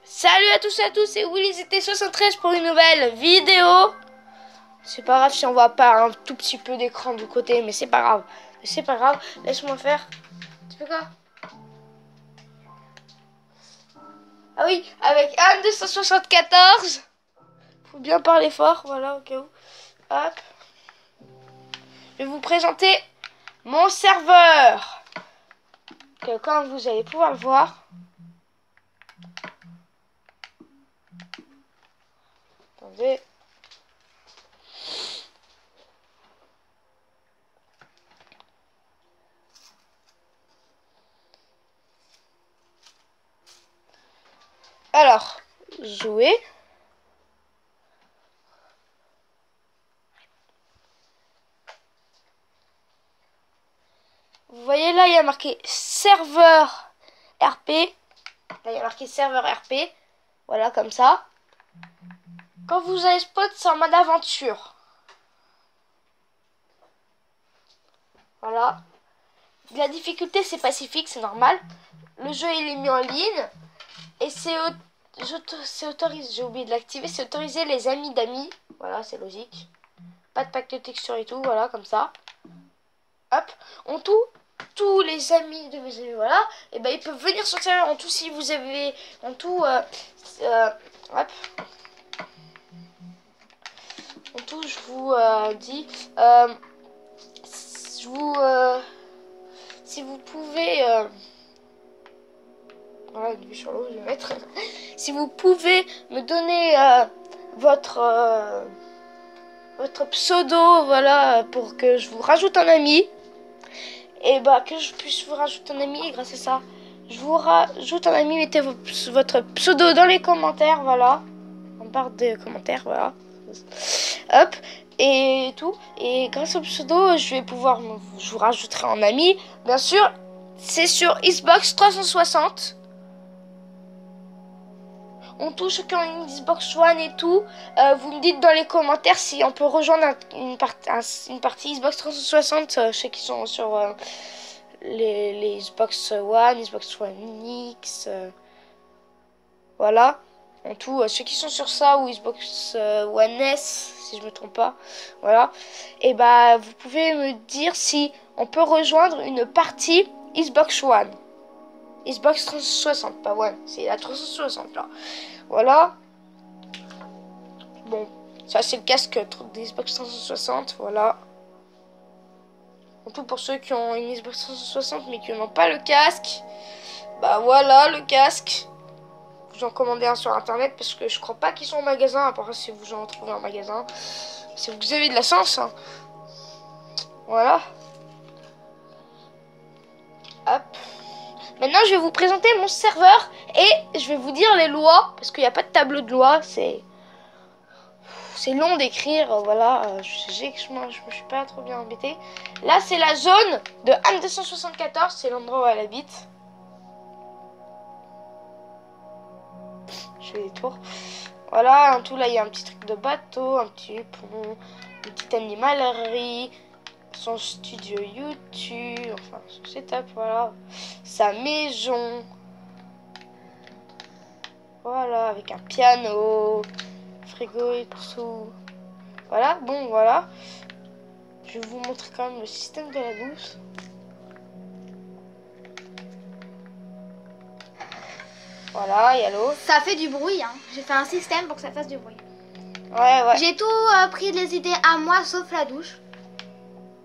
Salut à tous et à tous, c'est WillyZT73 pour une nouvelle vidéo. C'est pas grave si on voit pas un tout petit peu d'écran du côté, mais c'est pas grave. C'est pas grave, laisse-moi faire. Tu fais quoi? Ah oui, avec un 274. Faut bien parler fort, voilà, au cas où. Hop. Je vais vous présenter mon serveur. Que comme vous allez pouvoir le voir. Attendez. Alors, jouer. Vous voyez là, il y a marqué serveur RP. Là, il y a marqué serveur RP. Voilà, comme ça. Quand vous allez spot, c'est en mode aventure. Voilà. La difficulté, c'est pacifique, c'est normal. Le jeu, il est mis en ligne. Et c'est autorisé, j'ai oublié de l'activer, c'est autorisé les amis d'amis. Voilà, c'est logique. Pas de pack de texture et tout, voilà, comme ça. Hop, en tout, tous les amis de mes amis, voilà, et ben ils peuvent venir sur le serveur. En tout, si vous avez, en tout, hop. En tout, je vous dis, si vous pouvez, voilà, une vue sur l'eau, je vais mettre. Si vous pouvez me donner votre pseudo, voilà, pour que je vous rajoute un ami, et bah que je puisse vous rajouter un ami, et grâce à ça, je vous rajoute un ami. Mettez votre pseudo dans les commentaires, voilà, en barre de commentaires, voilà. Hop, et tout. Et grâce au pseudo, je vais pouvoir, je vous rajouterai en ami. Bien sûr, c'est sur Xbox 360. On touche ceux qui ont une Xbox One et tout. Vous me dites dans les commentaires si on peut rejoindre une partie Xbox 360. Ceux qui sont sur les Xbox One, Xbox One X. Voilà. En tout, ceux qui sont sur ça ou Xbox One S, si je me trompe pas, voilà. Et bah, vous pouvez me dire si on peut rejoindre une partie Xbox One, Xbox 360, pas One, c'est la 360 là. Voilà. Bon, ça c'est le casque d'Xbox 360, voilà. En tout, pour ceux qui ont une Xbox 360 mais qui n'ont pas le casque, bah voilà le casque. Vous en commandez un sur internet parce que je crois pas qu'ils sont en magasin, à part si vous en trouvez en magasin. Si vous avez de la chance, hein. Voilà. Hop. Maintenant, je vais vous présenter mon serveur et je vais vous dire les lois parce qu'il n'y a pas de tableau de loi. C'est long d'écrire, voilà. Je me suis pas trop bien embêtée. Là, c'est la zone de Anne 274, c'est l'endroit où elle habite. Je fais des tours. Voilà, en tout, là, il y a un petit truc de bateau, un petit pont, une petite animalerie, son studio YouTube, enfin, son setup, voilà. Sa maison. Voilà, avec un piano, frigo et tout. Voilà, bon, voilà. Je vais vous montrer quand même le système de la douce. Voilà, il y a l'eau. Ça fait du bruit, hein. J'ai fait un système pour que ça fasse du bruit. Ouais. J'ai tout pris les idées à moi, sauf la douche.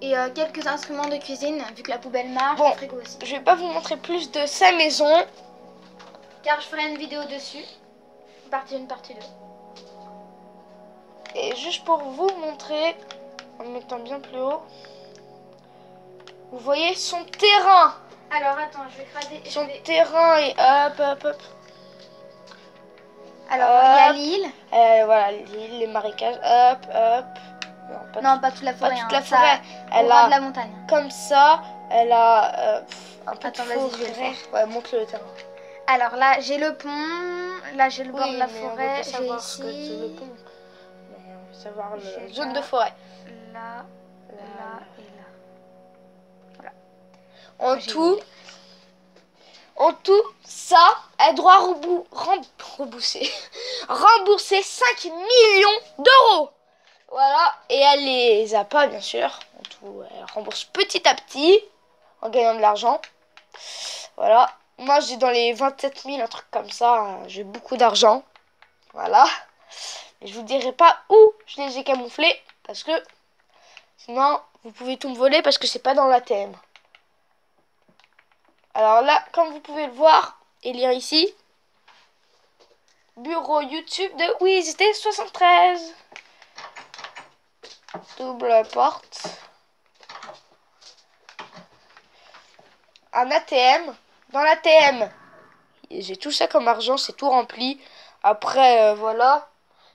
Et quelques instruments de cuisine, vu que la poubelle marche, bon, le frigo aussi. Je vais pas vous montrer plus de sa maison. Car je ferai une vidéo dessus. Partie 1, partie 2. Et juste pour vous montrer, en me mettant bien plus haut, vous voyez son terrain. Alors attends, je vais craser. Son terrain et hop. Alors, il y a l'île. Voilà, l'île, les marécages, hop. Non, pas toute la forêt. Pas toute la forêt. Elle a de la montagne. Comme ça, elle a un peu Attends, de vas-y, forêt. je vais le faire. Ouais, montre le terrain. Alors là, j'ai le pont. Là, j'ai le bord de la forêt. J'ai ici. Le pont. Mais on veut savoir la zone là, de forêt. Là et là. Voilà. En tout, En tout, ça, elle doit rembourser 5 millions d'euros. Voilà, et elle les a pas, bien sûr. En tout, elle rembourse petit à petit, en gagnant de l'argent. Voilà, moi j'ai dans les 27 000, un truc comme ça. J'ai beaucoup d'argent. Voilà. Mais je vous dirai pas où je les ai camouflés, parce que sinon, vous pouvez tout me voler, parce que c'est pas dans l'ATM. Alors là, comme vous pouvez le voir et lire ici, bureau YouTube de WizD73. Double porte. Un ATM. Dans l'ATM, j'ai tout ça comme argent, c'est tout rempli. Après, voilà.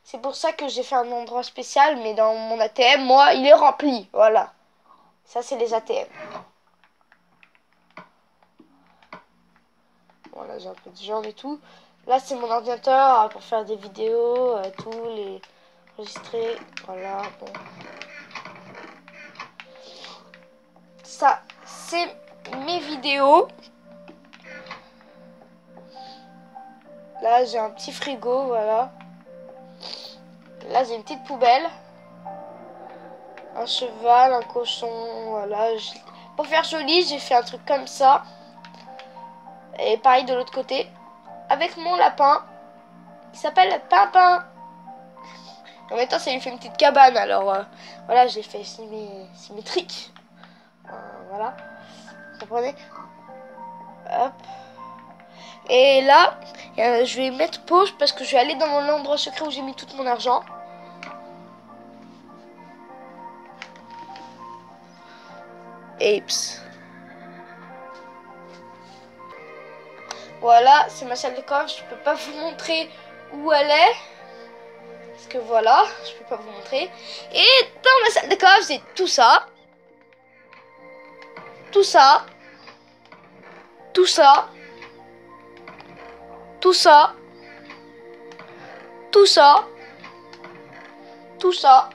C'est pour ça que j'ai fait un endroit spécial, mais dans mon ATM, moi, il est rempli. Voilà. Ça, c'est les ATM. Voilà, j'ai un peu de jambes et tout. Là, c'est mon ordinateur pour faire des vidéos, tout, les enregistrer. Voilà, bon. Ça, c'est mes vidéos. Là, j'ai un petit frigo, voilà. Là, j'ai une petite poubelle. Un cheval, un cochon, voilà. Pour faire joli, j'ai fait un truc comme ça. Et pareil de l'autre côté. Avec mon lapin. Il s'appelle Pimpin. En même temps, ça lui fait une petite cabane. Alors, voilà, je l'ai fait symétrique. Voilà. Vous comprenez? Hop. Et là, je vais mettre pause parce que je vais aller dans mon endroit secret où j'ai mis tout mon argent. Apes. Voilà, c'est ma salle de coffre. Je peux pas vous montrer où elle est. Parce que voilà, je peux pas vous montrer. Et dans ma salle de coffre, c'est tout ça. Tout ça. Tout ça. Tout ça. Tout ça. Tout ça.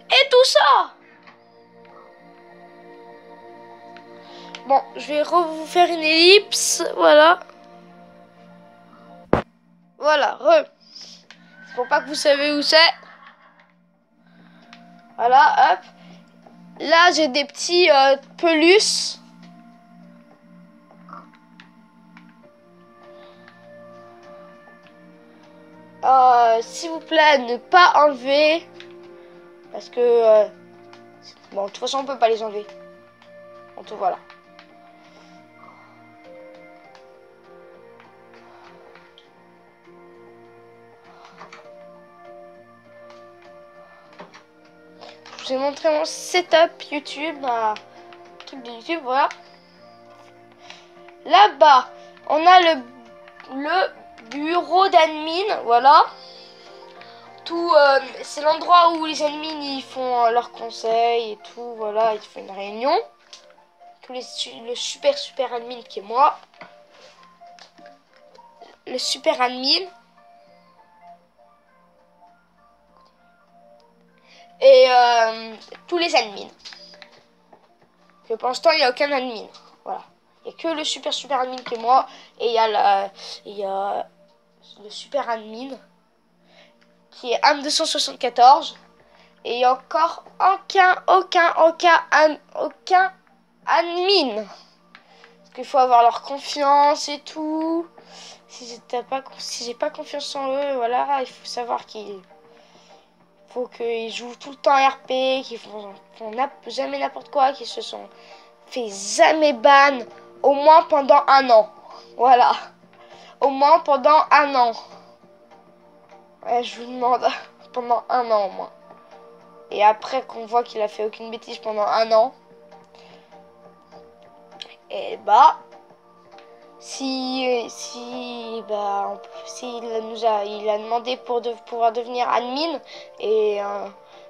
Et tout ça. Bon, je vais vous faire une ellipse. Voilà. Voilà, pour pas que vous savez où c'est. Voilà, hop. Là, j'ai des petits peluches. S'il vous plaît, ne pas enlever. Parce que... bon, de toute façon, on peut pas les enlever. En tout, voilà. Je vous ai montré mon setup YouTube, un truc de YouTube, voilà. Là-bas, on a le bureau d'admin, voilà. Tout, c'est l'endroit où les admins ils font leurs conseils et tout, voilà, ils font une réunion. Tous le super admin qui est moi. Le super admin. Et tous les admins. Que pour l'instant, il n'y a aucun admin. Voilà. Il n'y a que le super admin qui est moi. Et il y a le super admin qui est Am274. Et il n'y a encore aucun admin. Parce qu'il faut avoir leur confiance et tout. Si j'ai pas confiance en eux, voilà, il faut savoir qu'ils... faut qu'ils jouent tout le temps RP, qu'ils font jamais n'importe quoi, qu'ils se sont fait jamais ban au moins pendant 1 an. Voilà. Au moins pendant 1 an. Ouais, je vous demande pendant 1 an au moins. Et après qu'on voit qu'il a fait aucune bêtise pendant 1 an, et bah s'il a demandé pour pouvoir devenir admin et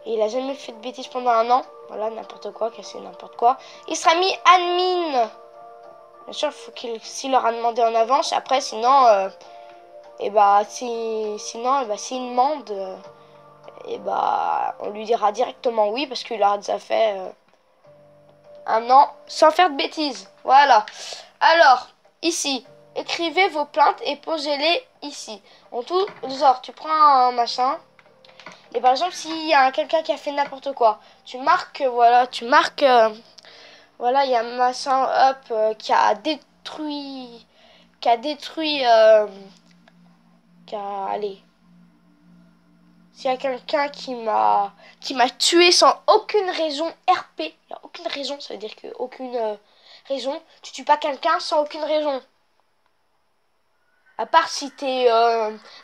il a jamais fait de bêtises pendant 1 an, voilà, n'importe quoi, casser n'importe quoi, il sera mis admin. Bien sûr, faut s'il leur a demandé en avance. Après, sinon, s'il demande, on lui dira directement oui parce qu'il aura déjà fait 1 an sans faire de bêtises. Voilà. Alors, ici. Écrivez vos plaintes et posez-les ici. En tout, genre, tu prends un machin. Et par exemple, s'il y a quelqu'un qui a fait n'importe quoi, tu marques, voilà, voilà, il y a un machin, hop, qui a détruit, allez, s'il y a quelqu'un qui m'a tué sans aucune raison, RP, il n'y a aucune raison, ça veut dire que aucune raison, tu tues pas quelqu'un sans aucune raison. À part si t'es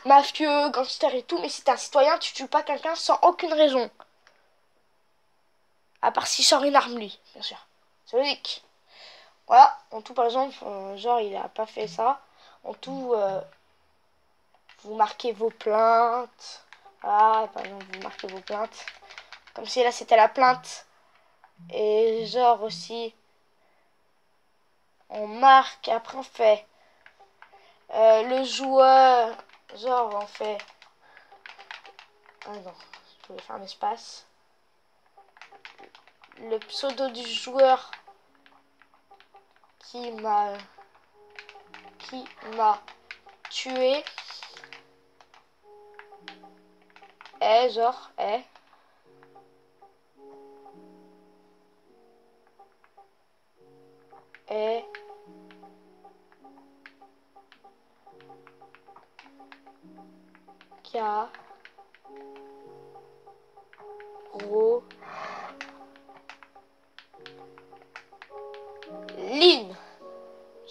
mafieux, gangster et tout, mais si t'es un citoyen, tu tues pas quelqu'un sans aucune raison. À part s'il sort une arme, lui, bien sûr. C'est logique. Voilà, en tout, par exemple, genre, il a pas fait ça. En tout, vous marquez vos plaintes. Voilà, par exemple, vous marquez vos plaintes. Comme si là, c'était la plainte. Et genre aussi, on marque, après on fait le joueur. Genre, on fait... Ah non, je voulais faire un espace. Le pseudo du joueur qui m'a tué est genre est Caroline.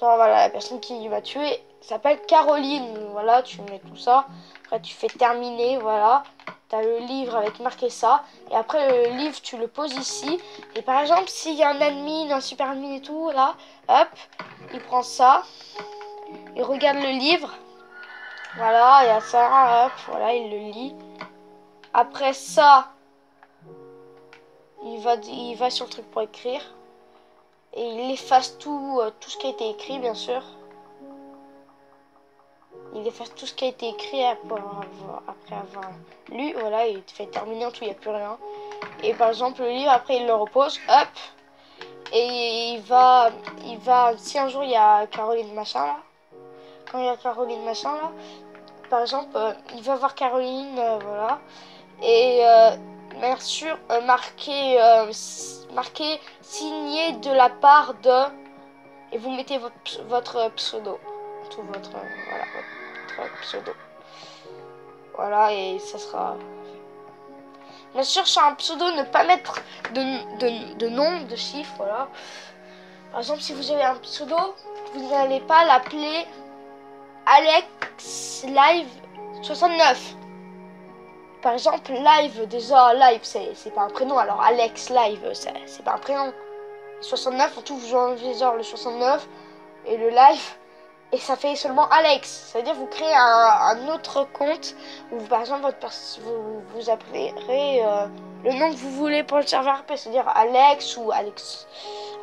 Genre voilà, la personne qui m'a tué s'appelle Caroline. Voilà, tu mets tout ça. Après tu fais terminer, voilà. T'as le livre avec marqué ça. Et après le livre, tu le poses ici. Et par exemple, s'il y a un admin, un super admin et tout, là, hop, il prend ça. Il regarde le livre. Voilà, il y a ça, hop, voilà, il le lit. Après ça, il va sur le truc pour écrire. Et il efface tout ce qui a été écrit, bien sûr. Il efface tout ce qui a été écrit après avoir lu. Voilà, il fait terminer en tout, il n'y a plus rien. Et par exemple, le livre, après, il le repose. Hop. Et il va, si un jour il y a Caroline machin là, quand il y a Caroline machin là, par exemple, il va voir Caroline, voilà. Et bien sûr, marqué signé de la part de, et vous mettez votre pseudo, tout voilà, votre pseudo. Voilà, et ça sera... Bien sûr, sur un pseudo, ne pas mettre de nom, de chiffres, voilà. Par exemple, si vous avez un pseudo, vous n'allez pas l'appeler Alex Live 69. Par exemple, Live, déjà, Live, c'est pas un prénom, alors Alex Live, c'est pas un prénom. 69, en tout, vous enlevez genre le 69 et le Live, et ça fait seulement Alex. Ça veut dire que vous créez un autre compte où, par exemple, vous appellerez le nom que vous voulez pour le serveur RP, c'est-à-dire Alex ou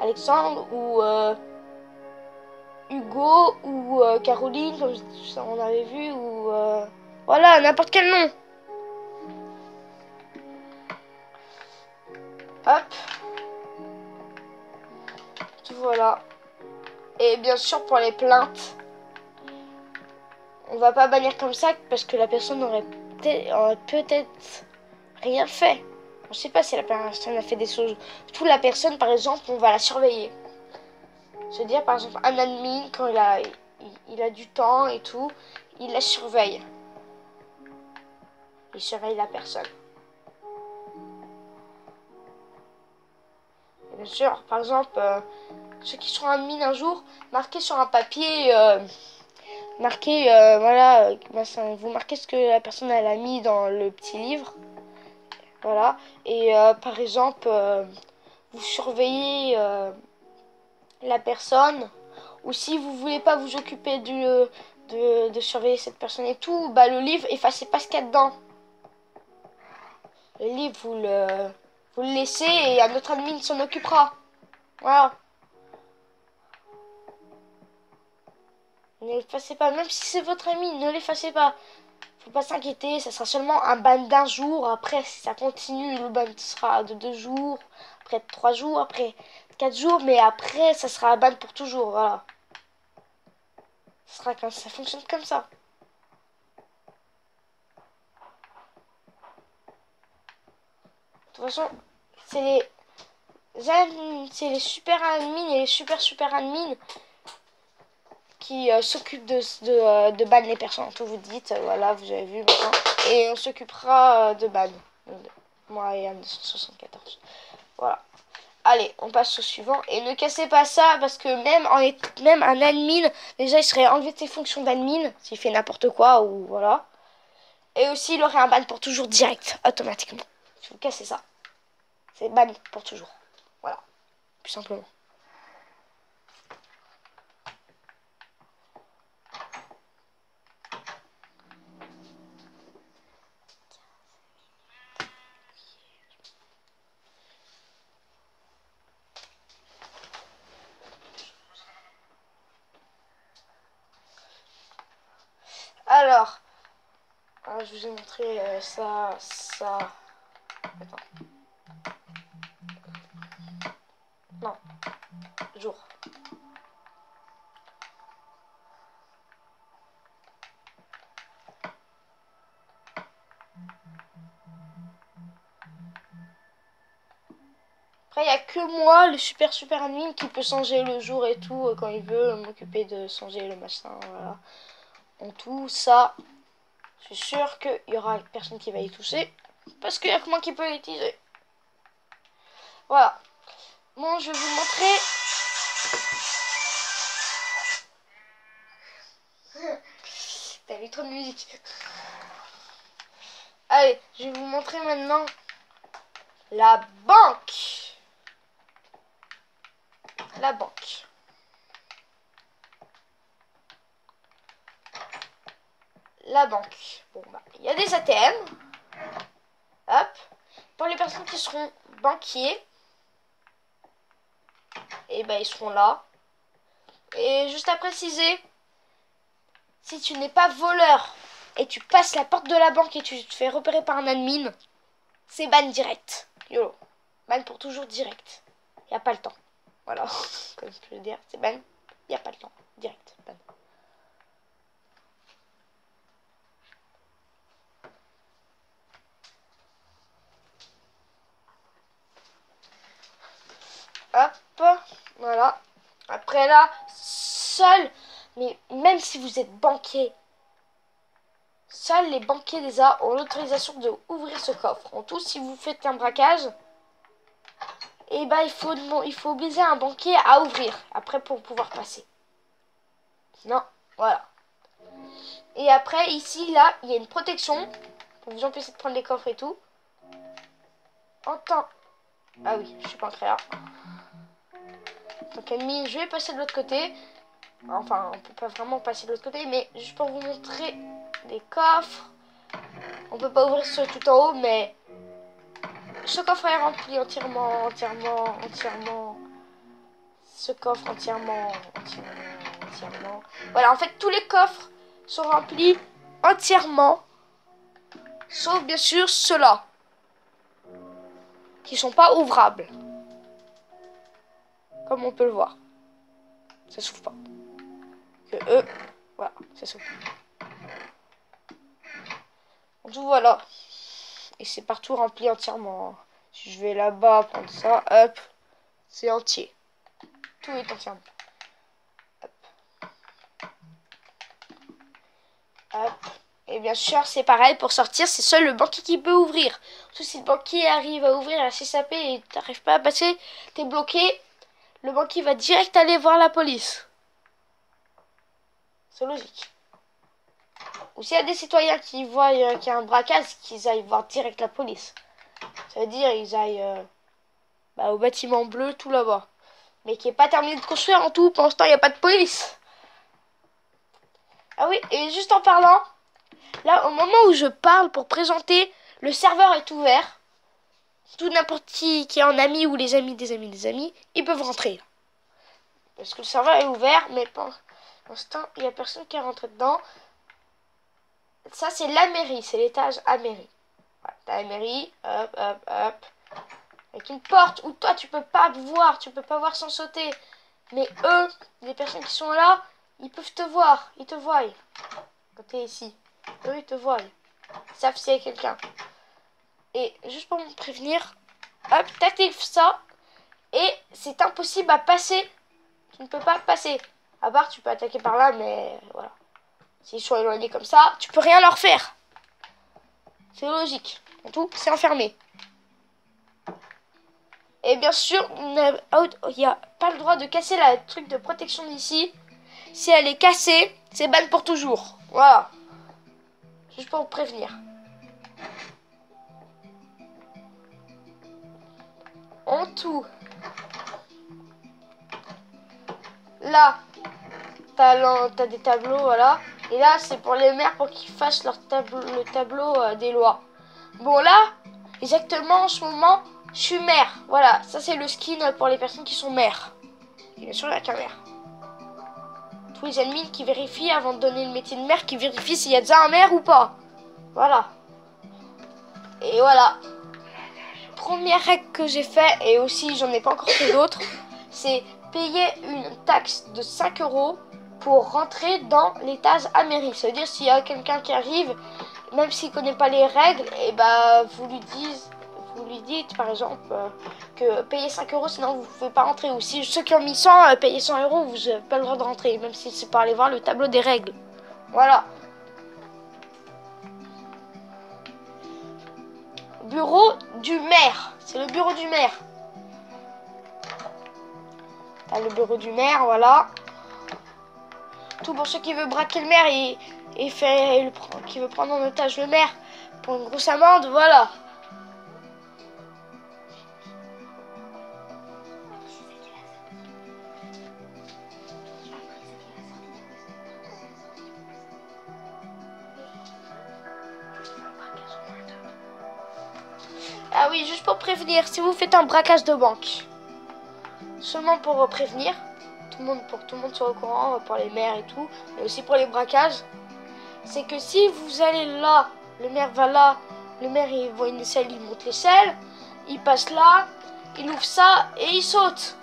Alexandre ou Hugo ou Caroline, comme on avait vu, ou voilà, n'importe quel nom. Hop. Voilà. Et bien sûr, pour les plaintes, on va pas bannir comme ça parce que la personne aurait peut-être rien fait. On sait pas si la personne a fait des choses. Toute la personne, par exemple, on va la surveiller. C'est-à-dire, par exemple, un admin, quand il a du temps et tout, il la surveille. Il surveille la personne. Et bien sûr, par exemple, ceux qui seront admin un jour, marquez sur un papier, voilà, vous marquez ce que la personne elle a mis dans le petit livre. Voilà. Et par exemple, vous surveillez la personne. Ou si vous voulez pas vous occuper de surveiller cette personne et tout, bah le livre, effacez pas ce qu'il y a dedans. Le livre, vous le laissez et un autre admin s'en occupera. Voilà. Ne l'effacez pas, même si c'est votre ami, ne l'effacez pas. Faut pas s'inquiéter, ça sera seulement un ban d'un jour. Après, si ça continue, le ban sera de 2 jours, après 3 jours, après 4 jours, mais après, ça sera un ban pour toujours, voilà. Ça fonctionne comme ça. De toute façon, c'est les super admins et les super admins qui s'occupent de ban les personnes. Tout vous dites, voilà, vous avez vu maintenant. Et on s'occupera de ban. Moi et Anne274. Voilà. Allez, on passe au suivant. Et ne cassez pas ça, parce que même un admin, déjà, il serait enlevé de ses fonctions d'admin, s'il fait n'importe quoi, ou voilà. Et aussi, il aurait un ban pour toujours direct, automatiquement. Si vous cassez ça, c'est ban pour toujours. Voilà, plus simplement. Alors, je vous ai montré ça. Attends. Non. Jour. Après, il n'y a que moi, le super admin, qui peut changer le jour et tout quand il veut, m'occuper de changer le machin, voilà. En tout ça, je suis sûr qu'il y aura personne qui va y toucher, parce qu'il n'y a que moi qui peut l'utiliser. Voilà. Bon, je vais vous montrer. T'as vu trop de musique. Allez, je vais vous montrer maintenant la banque. La banque. La banque. Bon, bah, il y a des ATM. Hop. Pour les personnes qui seront banquiers, et ben ils seront là. Et juste à préciser, si tu n'es pas voleur et tu passes la porte de la banque et tu te fais repérer par un admin, c'est ban direct. YOLO. Ban pour toujours direct. Il n'y a pas le temps. Voilà. Comme je peux le dire, c'est ban. Il n'y a pas le temps. Direct. Ban. Hop. Voilà. Après là, seul, mais même si vous êtes banquier, seuls les banquiers déjà ont l'autorisation de ouvrir ce coffre. En tout, si vous faites un braquage, et ben il faut obliger un banquier à ouvrir après pour pouvoir passer. Non, voilà. Et après ici là, il y a une protection pour vous empêcher de prendre les coffres et tout. En temps. Ah oui, je suis pas en créa. Donc admis, je vais passer de l'autre côté. Enfin, on peut pas vraiment passer de l'autre côté, mais juste pour vous montrer les coffres. On peut pas ouvrir ceux tout en haut, mais ce coffre est rempli entièrement. Ce coffre entièrement. Voilà, en fait, tous les coffres sont remplis entièrement. Sauf, bien sûr, ceux-là. Qui sont pas ouvrables. Comme on peut le voir. Ça s'ouvre pas. Que eux, voilà, ça s'ouvre. Donc voilà. Et c'est partout rempli entièrement. Si je vais là-bas prendre ça, hop, c'est entier. Tout est entièrement. Hop. Hop. Et bien sûr, c'est pareil, pour sortir, c'est seul le banquier qui peut ouvrir. Parce que si le banquier arrive à ouvrir la CSAP et t'arrives pas à passer, t'es bloqué, le banquier va direct aller voir la police. C'est logique. Ou s'il y a des citoyens qui voient qu'il y a un braquage, qu'ils aillent voir direct la police. Ça veut dire qu'ils aillent au bâtiment bleu, tout là-bas. Mais qui n'est pas terminé de construire en tout. Pour l'instant, il n'y a pas de police. Ah oui, et juste en parlant, là, au moment où je parle pour présenter, le serveur est ouvert. Tout n'importe qui est en ami ou les amis des amis des amis, ils peuvent rentrer. Parce que le serveur est ouvert, mais pour l'instant, il n'y a personne qui est rentré dedans. Ça, c'est la mairie, c'est l'étage à mairie. Voilà, t'as la mairie, hop, hop, hop. Avec une porte où toi, tu peux pas voir sans sauter. Mais eux, les personnes qui sont là, Ils peuvent te voir. Ils te voient. Quand t'es ici. Eux, ils te voient. Ils savent s'il y a quelqu'un. Et juste pour me prévenir, hop, t'actives ça. Et c'est impossible à passer. Tu ne peux pas passer. À part, tu peux attaquer par là, mais voilà. S'ils sont éloignés comme ça, tu peux rien leur faire. C'est logique. En tout, c'est enfermé. Et bien sûr, il n'y a pas le droit de casser la truc de protection d'ici. Si elle est cassée, c'est ban pour toujours. Voilà. Juste pour vous prévenir. En tout. Là, t'as des tableaux, voilà. Et là, c'est pour les maires pour qu'ils fassent le tableau des lois. Bon, là, exactement en ce moment, je suis maire. Voilà, ça c'est le skin pour les personnes qui sont maires. Et bien sûr, il n'y a qu'un maire. Tous les admins qui vérifient avant de donner le métier de maire, qui vérifient s'il y a déjà un maire ou pas. Voilà. Et voilà. Première règle que j'ai fait, et aussi j'en ai pas encore fait d'autres, c'est payer une taxe de 5 € pour rentrer dans l'étage à mairie. Ça veut dire s'il y a quelqu'un qui arrive, même s'il connaît pas les règles, et bah vous lui dites par exemple que payez 5 € sinon vous pouvez pas rentrer. Ou si ceux qui ont mis 100, payez 100 €, vous n'avez pas le droit de rentrer, même si c'est pas aller voir le tableau des règles. Voilà. Bureau du maire. C'est le bureau du maire. T'as le bureau du maire, voilà. Tout pour ceux qui veulent braquer le maire qui veut prendre en otage le maire pour une grosse amende, voilà. Ah oui, juste pour prévenir, si vous faites un braquage de banque, seulement pour prévenir, pour que tout le monde soit au courant, pour les maires et tout, mais aussi pour les braquages, c'est que si vous allez là, le maire va là, le maire il voit une aisselle, il monte l'aisselle, il passe là, il ouvre ça et il saute.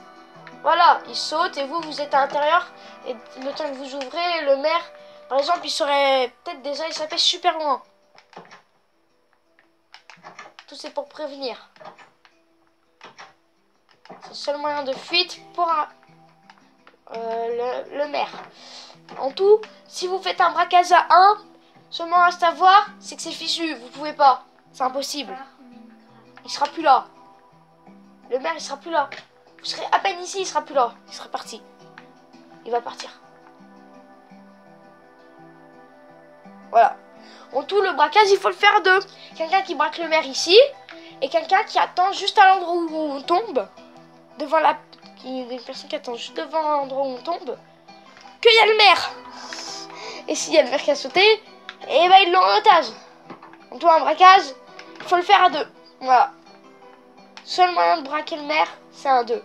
Voilà, il saute et vous êtes à l'intérieur et le temps que vous ouvrez, le maire, par exemple, il serait peut-être déjà, il serait super loin. Tout c'est pour prévenir. C'est le seul moyen de fuite pour le maire. En tout, si vous faites un braquage à 1, seulement à savoir, c'est que c'est fichu. Vous pouvez pas. C'est impossible. Il sera plus là. Le maire, il sera plus là. Vous serez à peine ici, il sera plus là. Il sera parti. Il va partir. Voilà. En tout, le braquage, il faut le faire à 2. Quelqu'un qui braque le maire ici et quelqu'un qui attend juste à l'endroit où on tombe. Devant une personne qui attend juste devant l'endroit où on tombe. Qu'il y a le maire. Et s'il y a le maire qui a sauté, et ben ils l'ont en otage. En tout, un braquage, il faut le faire à 2. Voilà. Seul moyen de braquer le maire, c'est un 2.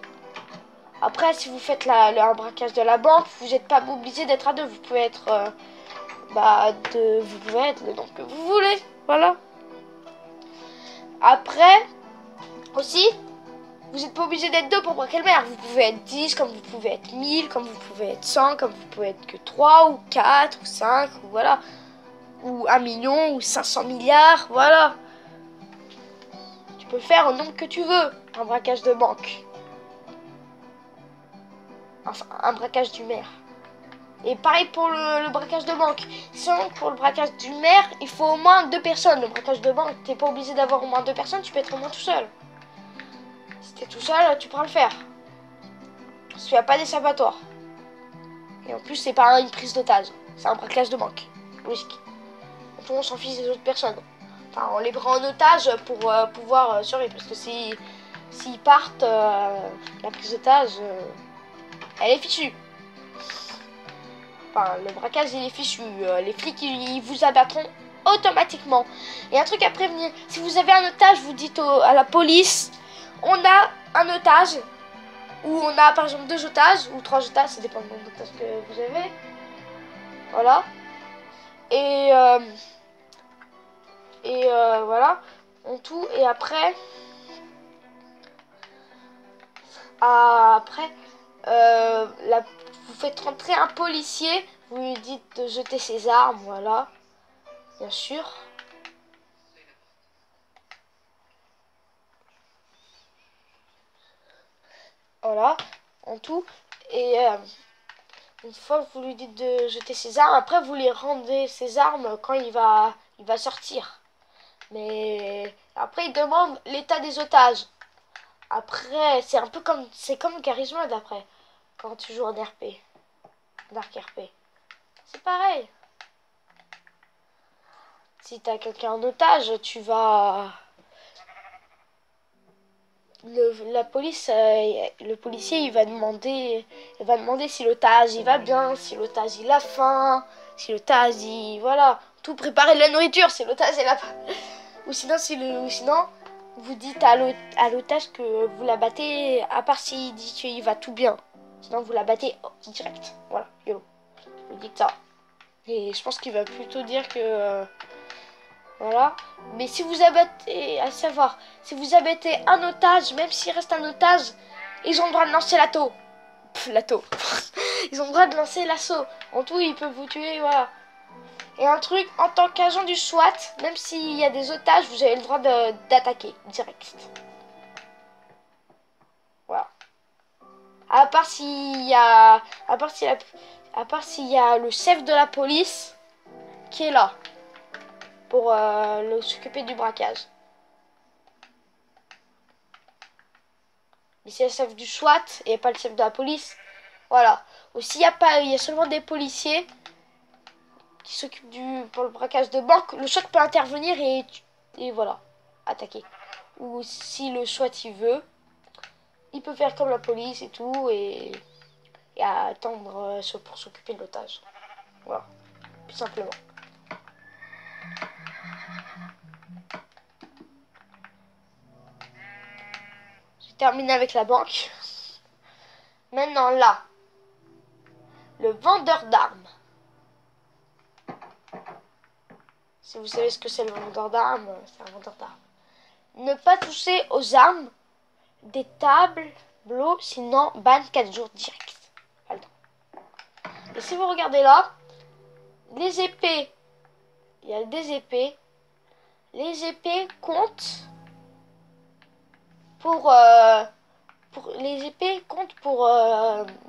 Après, si vous faites un braquage de la banque, vous n'êtes pas obligé d'être à 2. Vous pouvez être vous pouvez être le nombre que vous voulez. Voilà. Après, aussi, vous n'êtes pas obligé d'être 2 pour braquer le maire. Vous pouvez être 10, comme vous pouvez être 1000, comme vous pouvez être 100, comme vous pouvez être que 3 ou 4 ou 5, ou voilà. Ou 1 million ou 500 milliards, voilà. Tu peux faire au nombre que tu veux, un braquage de banque. Enfin, un braquage du maire. Et pareil pour le braquage de banque. Sinon, pour le braquage du maire, il faut au moins 2 personnes. Le braquage de banque, t'es pas obligé d'avoir au moins 2 personnes, tu peux être au moins tout seul. Si t'es tout seul, tu pourras le faire. Parce qu'il n'y a pas d'échappatoire. Et en plus, c'est pas une prise d'otage. C'est un braquage de banque. Logique. Tout le monde s'en fiche des autres personnes. Enfin, on les prend en otage pour pouvoir survivre. Parce que s'ils partent, la prise d'otage, elle est fichue. Enfin, le braquage, il est fichu. Les flics, ils vous abattront automatiquement. Et un truc à prévenir, si vous avez un otage, vous dites à la police, on a un otage, ou on a par exemple 2 otages, ou 3 otages, ça dépend du nombre d'otages que vous avez. Voilà. Et voilà, en tout. Et après, vous faites rentrer un policier, vous lui dites de jeter ses armes, voilà, bien sûr. Voilà, en tout. Et une fois que vous lui dites de jeter ses armes, après vous lui rendez ses armes quand il va sortir. Mais après il demande l'état des otages. Après, c'est comme Charisma d'après, quand tu joues en RP, Dark RP. C'est pareil. Si t'as quelqu'un en otage, tu vas... la police, le policier, il va demander si l'otage il va bien, si l'otage il a faim, si l'otage il... Voilà, tout préparer de la nourriture, si l'otage il a faim. Ou sinon, vous dites à l'otage que vous la battez, à part s'il dit qu'il va tout bien. Sinon, vous la battez direct. Voilà, YOLO. Vous dites ça. Et je pense qu'il va plutôt dire que... voilà. Mais si vous abattez, à savoir, si vous abattez un otage, même s'il reste un otage, ils ont le droit de lancer l'assaut. L'assaut. Ils ont le droit de lancer l'assaut. En tout, ils peuvent vous tuer, voilà. Et un truc, en tant qu'agent du SWAT, même s'il y a des otages, vous avez le droit d'attaquer direct. Voilà. À part s'il y a, à part s'il y a le chef de la police qui est là pour s'occuper du braquage. Mais c'est le chef du SWAT et pas le chef de la police. Voilà. Aussi, il y a seulement des policiers qui s'occupent pour le braquage de banque. Le SWAT peut intervenir et voilà, attaquer. Ou si le SWAT il veut, il peut faire comme la police et tout et attendre pour s'occuper de l'otage. Voilà, tout simplement. J'ai terminé avec la banque. Maintenant là, le vendeur d'armes. Si vous savez ce que c'est le vendeur d'armes, c'est un vendeur d'armes. Ne pas toucher aux armes des tableaux, sinon ban 4 jours direct. Pas le temps. Et si vous regardez là, les épées, il y a des épées. Les épées comptent pour les épées comptent pour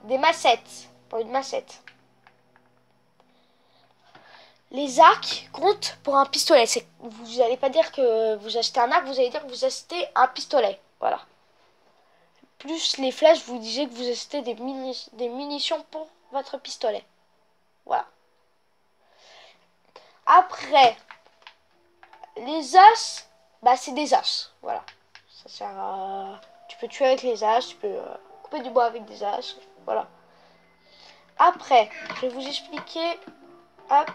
des massettes, pour une massette. Les arcs comptent pour un pistolet. Vous n'allez pas dire que vous achetez un arc, vous allez dire que vous achetez un pistolet. Voilà. Plus les flèches, vous disiez que vous achetez des munitions pour votre pistolet. Voilà. Après, les as, bah c'est des as. Voilà. Ça sert à... Tu peux tuer avec les as, tu peux couper du bois avec des as. Voilà. Après, je vais vous expliquer... Hop.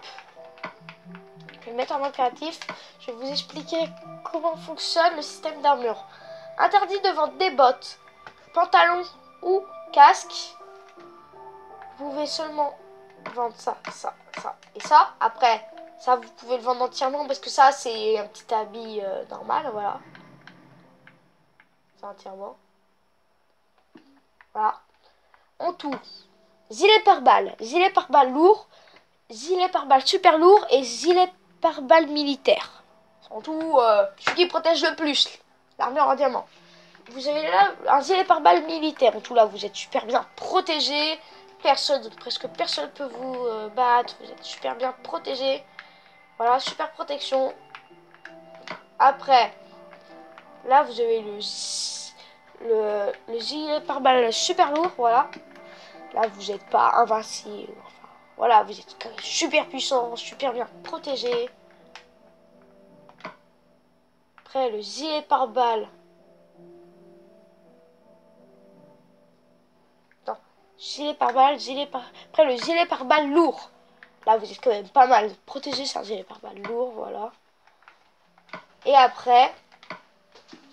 Je vais le mettre en mode créatif. Je vais vous expliquer comment fonctionne le système d'armure. Interdit de vendre des bottes, pantalons ou casques. Vous pouvez seulement vendre ça, ça, ça et ça. Après, ça vous pouvez le vendre entièrement parce que ça c'est un petit habit normal, voilà. C'est entièrement. Voilà. En tout, gilet pare-balles lourd, gilet pare-balles super lourd et gilet pare-balles militaire. En tout, celui qui protège le plus, l'armure en diamant. Vous avez là un gilet pare-balles militaire. En tout là, vous êtes super bien protégé. Presque personne peut vous battre. Vous êtes super bien protégé. Voilà, super protection. Après, là, vous avez le gilet pare-balles super lourd. Voilà. Là, vous n'êtes pas invincible. Enfin, voilà, vous êtes quand même super puissant, super bien protégé. Après, le gilet pare-balles. Non, gilet pare-balles, après, le gilet pare-balles lourd. Là, vous êtes quand même pas mal protégé. C'est un gilet pare-balles lourd, voilà. Et après,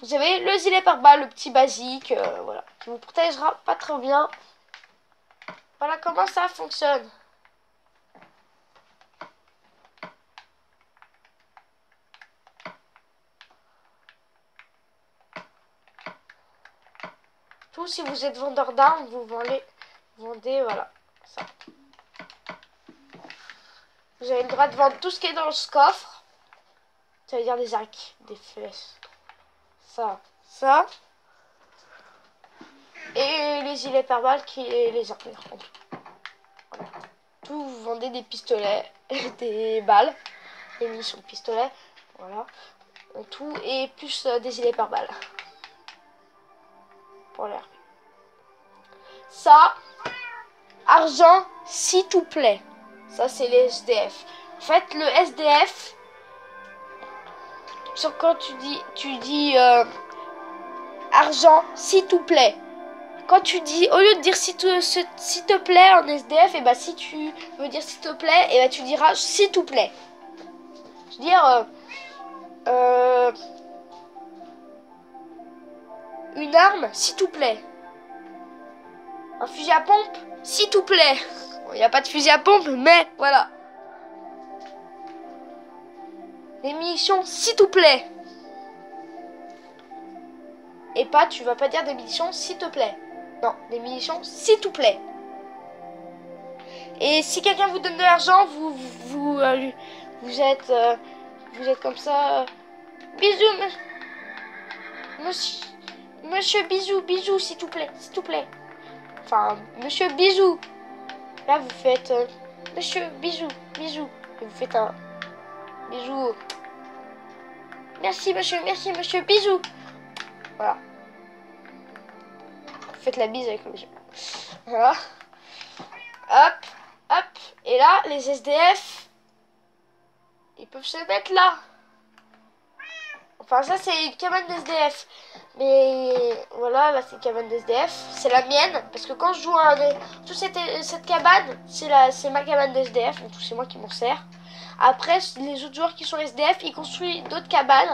vous avez le gilet pare-balles, le petit basique, voilà, qui vous protégera pas trop bien. Voilà comment ça fonctionne. Tout, si vous êtes vendeur d'armes, vous vendez, voilà, Ça. Vous avez le droit de vendre tout ce qui est dans ce coffre. Ça veut dire des arcs, des flèches. Ça, ça. Et les gilets pare-balles qui les armes. Voilà. Tout, vous vendez des pistolets, des balles, des munitions de pistolet. Voilà. Tout et plus des gilets pare-balles. Pour l'air. Ça, argent, s'il te plaît. Ça, c'est les SDF. En fait, le SDF, quand tu dis argent, s'il te plaît. Quand tu dis, au lieu de dire s'il te plaît en SDF, et bah si tu veux dire s'il te plaît, et bah tu diras s'il te plaît. Je veux dire, une arme, s'il te plaît. Un fusil à pompe, s'il te plaît. Il n'y a pas de fusil à pompe, mais voilà. Des munitions, s'il te plaît. Et pas, tu vas pas dire des munitions, s'il te plaît. Non, des munitions, s'il te plaît. Et si quelqu'un vous donne de l'argent, vous êtes comme ça. Bisous, monsieur bisous, s'il te plaît, s'il te plaît. Enfin, monsieur bisous. Là, vous faites monsieur bisous. Et vous faites un bisou. Merci, monsieur, bisous. Voilà. Vous faites la bise avec le monsieur. Voilà. Hop. Et là, les SDF, ils peuvent se mettre là. Enfin, ça, c'est une cabane d'SDF. Mais voilà, là, c'est une cabane d'SDF. C'est la mienne. Parce que quand je joue à cette cabane, c'est ma cabane d'SDF. Donc, c'est moi qui m'en sers. Après, les autres joueurs qui sont SDF, ils construisent d'autres cabanes.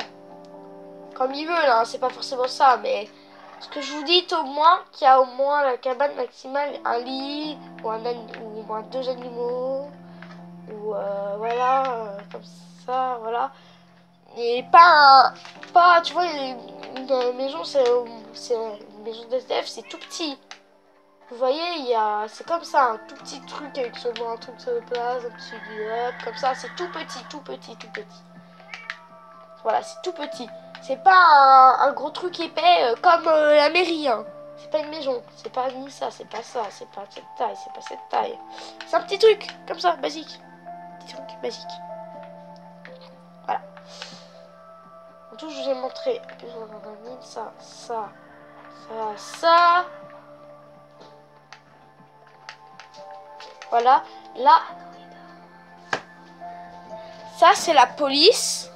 Comme ils veulent, hein. C'est pas forcément ça. Mais ce que je vous dis, au moins, qu'il y a au moins la cabane maximale, un lit, ou au moins 2 animaux. Ou voilà, comme ça, voilà. Et pas, tu vois, une maison, c'est une maison d'SDF, c'est tout petit. Vous voyez, c'est comme ça, un tout petit truc avec seulement un truc sur la place, un petit lit, comme ça, c'est tout petit. Voilà, c'est tout petit. C'est pas un gros truc épais comme la mairie, hein. C'est pas une maison, c'est pas ni ça, c'est pas ça, c'est pas cette taille, c'est pas cette taille. C'est un petit truc, comme ça, basique. Petit truc basique. Voilà. En tout, je vous ai montré ça. Voilà. Là, ça, c'est la police.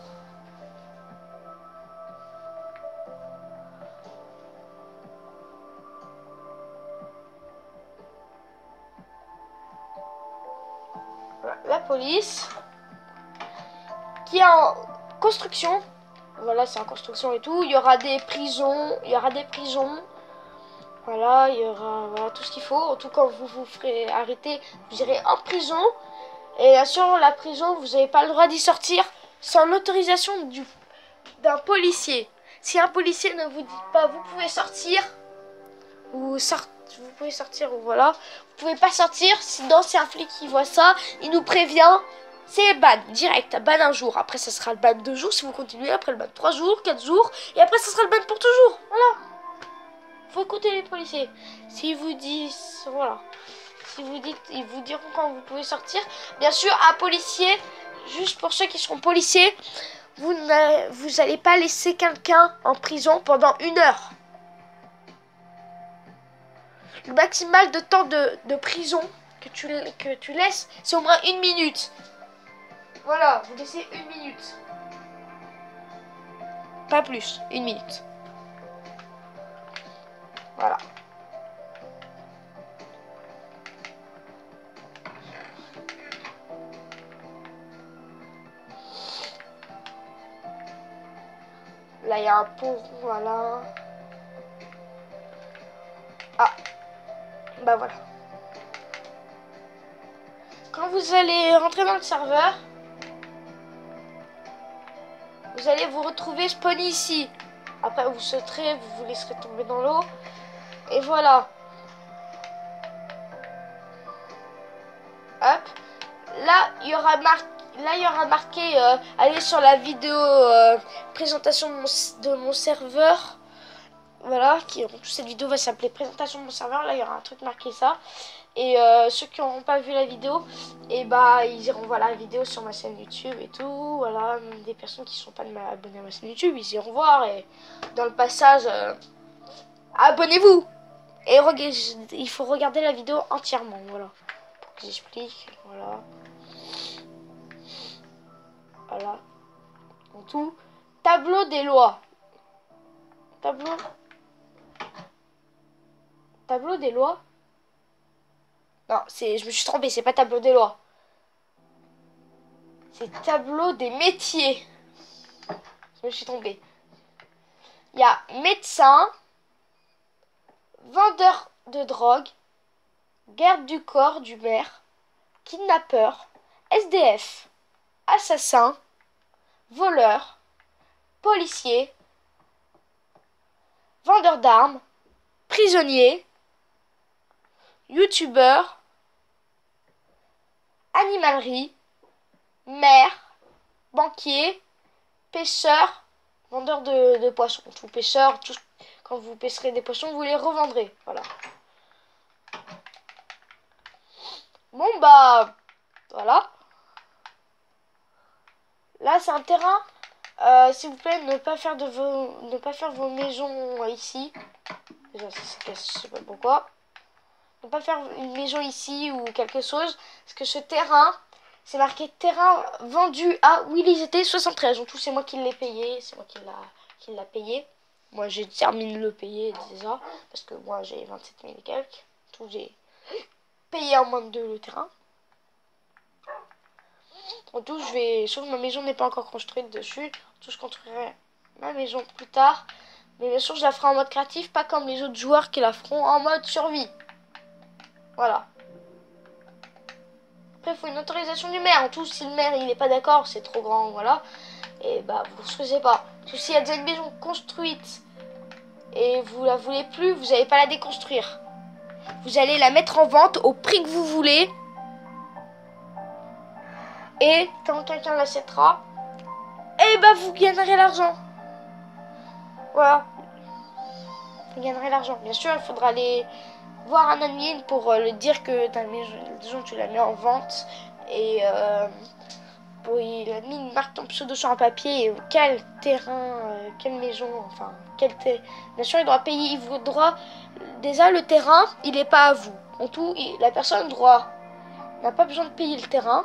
Voilà, la police qui est en construction. Voilà, c'est en construction et tout. Il y aura des prisons. Voilà, il y aura tout ce qu'il faut. En tout cas, quand vous vous ferez arrêter, vous irez en prison. Et bien sûr, la prison, vous n'avez pas le droit d'y sortir sans l'autorisation d'un policier. Si un policier ne vous dit pas, vous pouvez sortir, vous pouvez sortir, ou voilà. Vous pouvez pas sortir, sinon c'est un flic qui voit ça, il nous prévient. C'est ban, direct, ban un jour. Après, ça sera le ban 2 jours si vous continuez. Après, le ban 3 jours, 4 jours. Et après, ça sera le ban pour toujours. Voilà. Faut écouter les policiers. S'ils vous disent, voilà. Si vous dites, ils vous diront quand vous pouvez sortir. Bien sûr, un policier, juste pour ceux qui seront policiers, vous n'allez pas laisser quelqu'un en prison pendant 1 heure. Le maximal de temps de prison que tu laisses, c'est au moins 1 minute. Voilà, vous laissez 1 minute. Pas plus, 1 minute. Voilà. Là, il y a un pont, voilà. Ah, bah voilà. Quand vous allez rentrer dans le serveur, vous allez vous retrouver spawn ici. Après, vous sauterez, vous vous laisserez tomber dans l'eau. Et voilà. Hop. Là, il y aura marqué allez sur la vidéo présentation de mon serveur. Voilà, cette vidéo va s'appeler présentation de mon serveur. Là, il y aura un truc marqué ça. Et ceux qui n'auront pas vu la vidéo, et bah ils iront voir la vidéo sur ma chaîne YouTube et tout. Voilà, même des personnes qui ne sont pas abonnées à ma chaîne YouTube, ils iront voir. Et dans le passage, abonnez-vous. Et il faut regarder la vidéo entièrement. Voilà, pour que j'explique. Voilà. Voilà. En tout, tableau des lois. Tableau des lois. Non, je me suis trompée, c'est pas tableau des lois. C'est tableau des métiers. Je me suis trompée. Il y a médecin, vendeur de drogue, garde du corps du maire, kidnappeur, SDF, assassin, voleur, policier, vendeur d'armes, prisonnier, youtubeur, animalerie, maire, banquier, pêcheur, vendeur de poissons. Tout pêcheur, quand vous pêcherez des poissons, vous les revendrez. Voilà. Bon bah, voilà. Là c'est un terrain. S'il vous plaît, ne pas faire vos maisons ici. Déjà, je sais pas pourquoi. Ne pas faire une maison ici ou quelque chose. Parce que ce terrain, c'est marqué terrain vendu à WillyGT73. En tout, c'est moi qui l'ai payé. C'est moi qui l'a payé. Moi, j'ai terminé de le payer déjà. Parce que moi, j'ai 27 000 et quelques. Tout, j'ai payé en moins de 2 le terrain. En tout, sauf que ma maison n'est pas encore construite dessus. En tout, je construirai ma maison plus tard. Mais bien sûr, je la ferai en mode créatif, pas comme les autres joueurs qui la feront en mode survie. Voilà. Après, il faut une autorisation du maire. En tout, si le maire il n'est pas d'accord, c'est trop grand, voilà. Et bah, vous ne construisez pas. Parce que s'il y a déjà une maison construite et vous la voulez plus, vous n'allez pas la déconstruire. Vous allez la mettre en vente au prix que vous voulez. Et quand quelqu'un l'achètera, et bah, vous gagnerez l'argent. Voilà. Vous gagnerez l'argent. Bien sûr, il faudra aller voir un admin pour le dire que ta maison, tu la mets en vente. Et l'admin marque ton pseudo sur un papier. Et quel terrain, quelle maison, enfin, bien sûr, il doit payer. Il vous doit. Déjà, le terrain, il n'est pas à vous. En tout, la personne n'a pas besoin de payer le terrain.